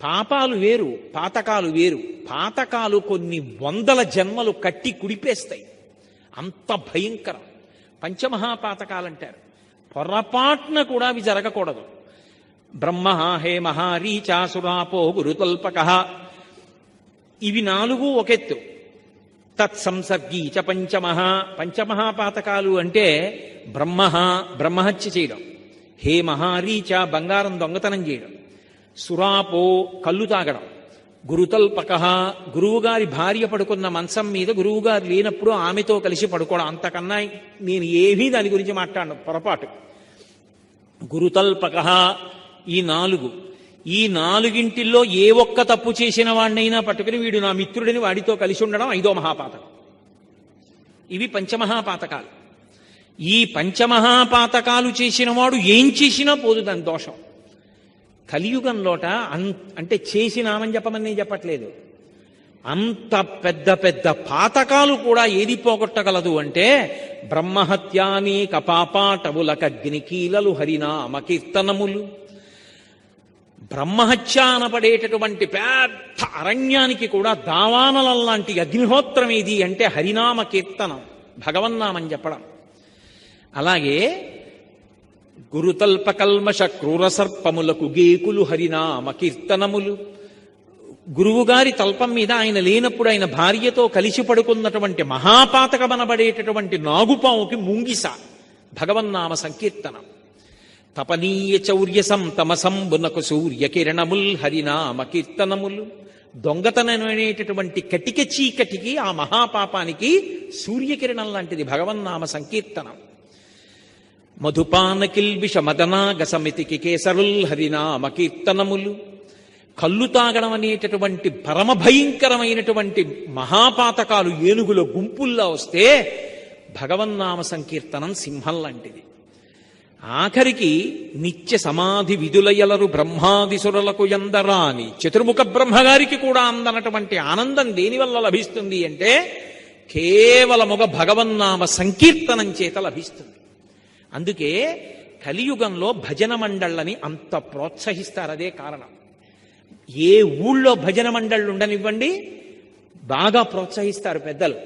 పాపాలు వేరు, పాతకాలు వేరు. పాతకాలు కొన్ని వందల జన్మలు కట్టి కుడిపేస్తాయి, అంత భయంకరం. పంచమహాపాతకాలంటారు. పొరపాటున కూడా అవి జరగకూడదు. బ్రహ్మ హే మహారీచాసురాపో గురుతల్పక, ఇవి 4 ఒకెత్తు. తత్సంసర్గీ చ పంచమహాపాతకాలు అంటే బ్రహ్మహత్య చేయడం, హే మహారీచ బంగారం దొంగతనం చేయడం, సురాపో కళ్ళు తాగడం, గురుతల్పక గురువుగారి భార్య పడుకున్న మంచం మీద గురువుగారు లేనప్పుడు ఆమెతో కలిసి పడుకోవడం. అంతకన్నా నేను ఏమీ దాని గురించి మాట్లాడను, పొరపాటు. గురుతల్పక ఈ 4. ఈ 4ంటిల్లో ఏ ఒక్క తప్పు చేసిన వాడినైనా పట్టుకుని వీడు నా మిత్రుడిని వాడితో కలిసి ఉండడం 5వ మహాపాతకం. ఇవి పంచమహాపాతకాలు. ఈ పంచమహాపాతకాలు చేసిన వాడు ఏం చేసినా పోదు దాని దోషం. కలియుగంలోట అంటే చేసినామని చెప్పమని చెప్పట్లేదు, అంత పెద్ద పెద్ద పాతకాలు కూడా ఏది పోగొట్టగలదు అంటే బ్రహ్మహత్యానేక పాపాటవులకగ్నికీలలు హరినామ కీర్తనములు. బ్రహ్మహత్య అనబడేటటువంటి పెద్ద అరణ్యానికి కూడా దావానలంలాంటి అగ్నిహోత్రం ఏది అంటే హరినామ కీర్తనం, భగవన్నామని చెప్పడం. అలాగే గురుతల్పకల్మష క్రూర సర్పములకు గేకులు హరినామ కీర్తనములు. గురువుగారి తల్పం మీద ఆయన లేనప్పుడు ఆయన భార్యతో కలిసి పడుకున్నటువంటి మహాపాతకమనబడేటటువంటి నాగుపావుకి ముంగిస, భగవన్నామ సంకీర్తనం. తపనీయ చౌర్య సంతమసంబునకు సూర్యకిరణముల్ హరినామ కీర్తనములు. దొంగతనం అనేటటువంటి కటిక చీకటికి, ఆ మహాపాపానికి సూర్యకిరణం లాంటిది భగవన్నామ సంకీర్తనం. మధుపాన కిల్బిష మదనాగసమితికి కేసరుల్ హరినామ కీర్తనములు. కళ్ళు తాగడం అనేటటువంటి పరమ భయంకరమైనటువంటి మహాపాతకాలు ఏనుగుల గుంపుల్లా వస్తే భగవన్నామ సంకీర్తనం సింహం లాంటిది. ఆఖరికి నిత్య సమాధి విధులయలరు బ్రహ్మాదిసురులకు ఎందరాని చతుర్ముఖ బ్రహ్మగారికి కూడా అందనటువంటి ఆనందం దేనివల్ల లభిస్తుంది అంటే కేవలముగా భగవన్నామ సంకీర్తనం చేత లభిస్తుంది. అందుకే కలియుగంలో భజన మండళ్ళని అంత ప్రోత్సహిస్తారు. అదే కారణం. ఏ ఊళ్ళో భజన మండళ్ళు ఉండనివ్వండి, బాగా ప్రోత్సహిస్తారు పెద్దలు.